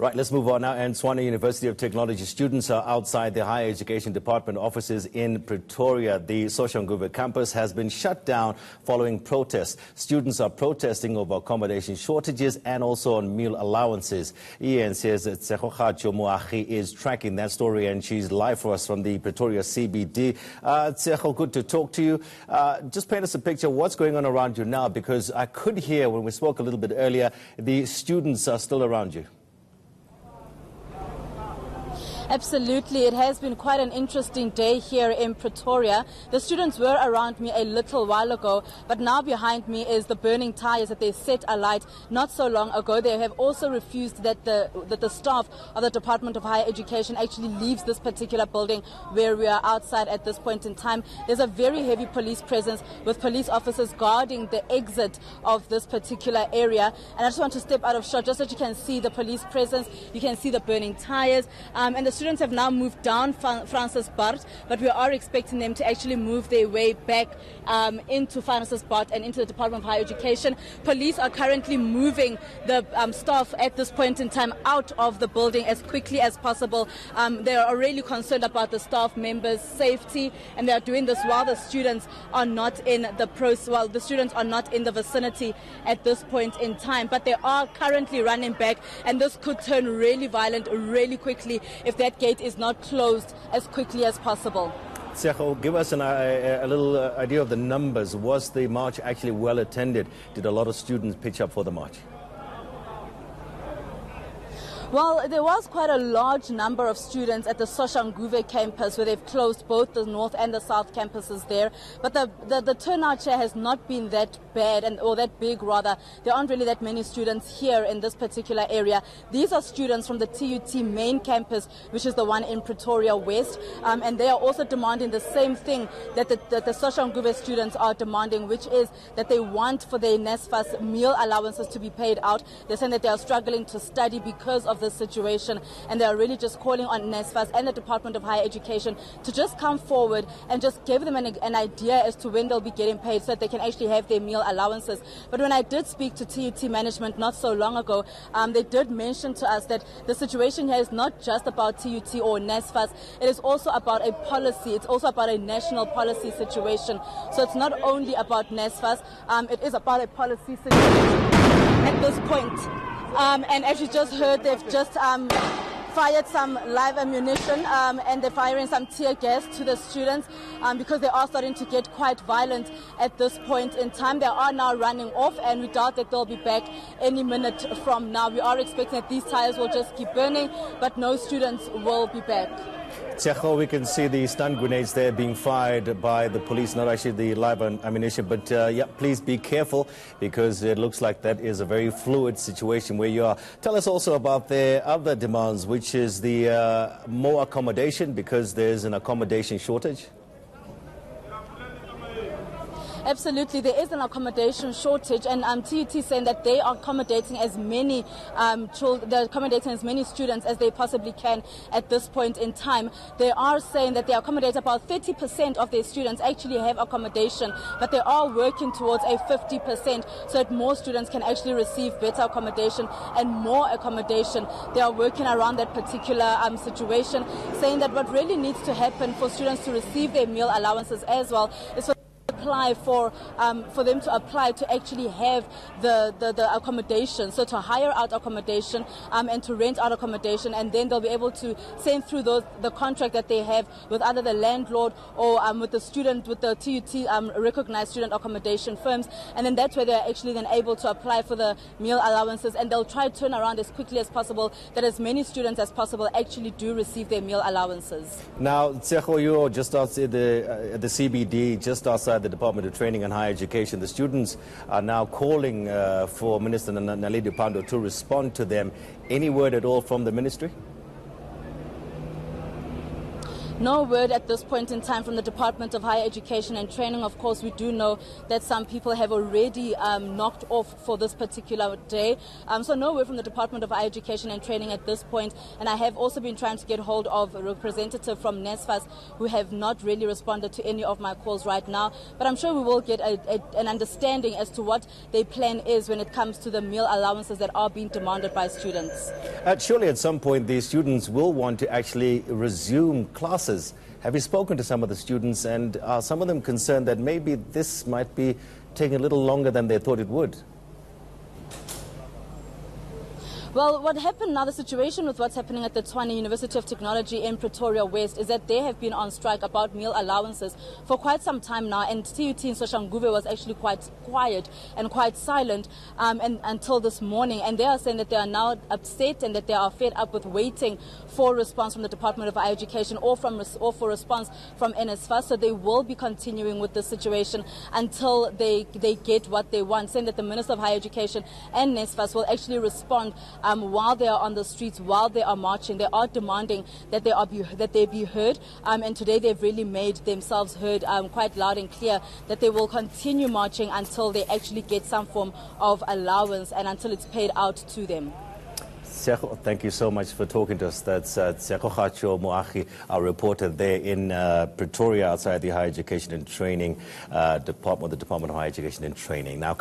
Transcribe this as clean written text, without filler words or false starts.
Right, let's move on now. And Tshwane University of Technology students are outside the Higher Education Department offices in Pretoria. The Soshanguve campus has been shut down following protests. Students are protesting over accommodation shortages and also on meal allowances. Ian says that Tsehocha Chomuachi is tracking that story, and she's live for us from the Pretoria CBD. Tseho, good to talk to you. Just paint us a picture of what's going on around you now, because I could hear when we spoke a little bit earlier, the students are still around you. Absolutely. It has been quite an interesting day here in Pretoria. The students were around me a little while ago, but now behind me is the burning tires that they set alight not so long ago. They have also refused that the staff of the Department of Higher Education actually leaves this particular building where we are outside at this point in time. There's a very heavy police presence with police officers guarding the exit of this particular area. And I just want to step out of shot just so that you can see the police presence. You can see the burning tires, and the students have now moved down Frances Baard, but we are expecting them to actually move their way back into Frances Baard and into the Department of Higher Education. Police are currently moving the staff at this point in time out of the building as quickly as possible. They are really concerned about the staff members' safety, and they are doing this while the students are not in the students are not in the vicinity at this point in time. But they are currently running back, and this could turn really violent really quickly if that gate is not closed as quickly as possible. Tseho, give us a little idea of the numbers. Was the march actually well attended? Did a lot of students pitch up for the march? Well, there was quite a large number of students at the Soshanguve campus, where they've closed both the north and the south campuses there. But the turnout here has not been that bad, or that big rather. There aren't really that many students here in this particular area. These are students from the TUT main campus, which is the one in Pretoria West. And they are also demanding the same thing that the Soshanguve students are demanding, which is that they want for their NSFAS meal allowances to be paid out. They're saying that they are struggling to study because of this situation, and they are really just calling on NSFAS and the Department of Higher Education to just come forward and just give them an idea as to when they'll be getting paid, so that they can actually have their meal allowances. But when I did speak to TUT management not so long ago, they did mention to us that the situation here is not just about TUT or NSFAS. It is also about a policy. It's also about a national policy situation. So it's not only about NSFAS, it is about a policy situation at this point. And as you just heard, they've just fired some live ammunition, and they're firing some tear gas to the students because they are starting to get quite violent at this point in time. They are now running off, and we doubt that they'll be back any minute from now. We are expecting that these tires will just keep burning, but no students will be back. Tseho, we can see the stun grenades there being fired by the police, not actually the live ammunition. But yeah, please be careful, because it looks like that is a very fluid situation where you are. Tell us also about their other demands, which is the more accommodation, because there's an accommodation shortage. Absolutely, there is an accommodation shortage, and TUT saying that they are accommodating as many students as they possibly can at this point in time. They are saying that they accommodate about 30% of their students actually have accommodation, but they are working towards a 50% so that more students can actually receive better accommodation and more accommodation. They are working around that particular situation, saying that what really needs to happen for students to receive their meal allowances as well is for them to apply to actually have the accommodation, so to hire out accommodation and to rent out accommodation, and then they'll be able to send through the contract that they have with either the landlord or with the TUT recognized student accommodation firms, and then that's where they're actually then able to apply for the meal allowances, and they'll try to turn around as quickly as possible that as many students as possible actually do receive their meal allowances. Now, Tseho, you're just outside the CBD, just outside the Department of Training and Higher Education. The students are now calling for Minister Naledi Pandor to respond to them. Any word at all from the ministry? No word at this point in time from the Department of Higher Education and Training. Of course, we do know that some people have already knocked off for this particular day. So no word from the Department of Higher Education and Training at this point. And I have also been trying to get hold of a representative from NSFAS who have not really responded to any of my calls right now. But I'm sure we will get an understanding as to what their plan is when it comes to the meal allowances that are being demanded by students. Surely at some point the students will want to actually resume classes. Have you spoken to some of the students, and are some of them concerned that maybe this might be taking a little longer than they thought it would? Well, what happened now, the situation with what's happening at the Tshwane University of Technology in Pretoria West is that they have been on strike about meal allowances for quite some time now, and TUT in Soshanguve was actually quite quiet and quite silent until this morning, and they are saying that they are now upset and that they are fed up with waiting for response from the Department of Higher Education or for response from NSFAS. So they will be continuing with the situation until they get what they want, saying that the Minister of Higher Education and NSFAS will actually respond while they are on the streets, while they are marching. They are demanding that they be heard, and today they've really made themselves heard quite loud and clear that they will continue marching until they actually get some form of allowance and until it's paid out to them. Thank you so much for talking to us. That's Tshegogatso Moagi, our reporter there in Pretoria outside the Higher Education and Training Department, the Department of Higher Education and Training. Now,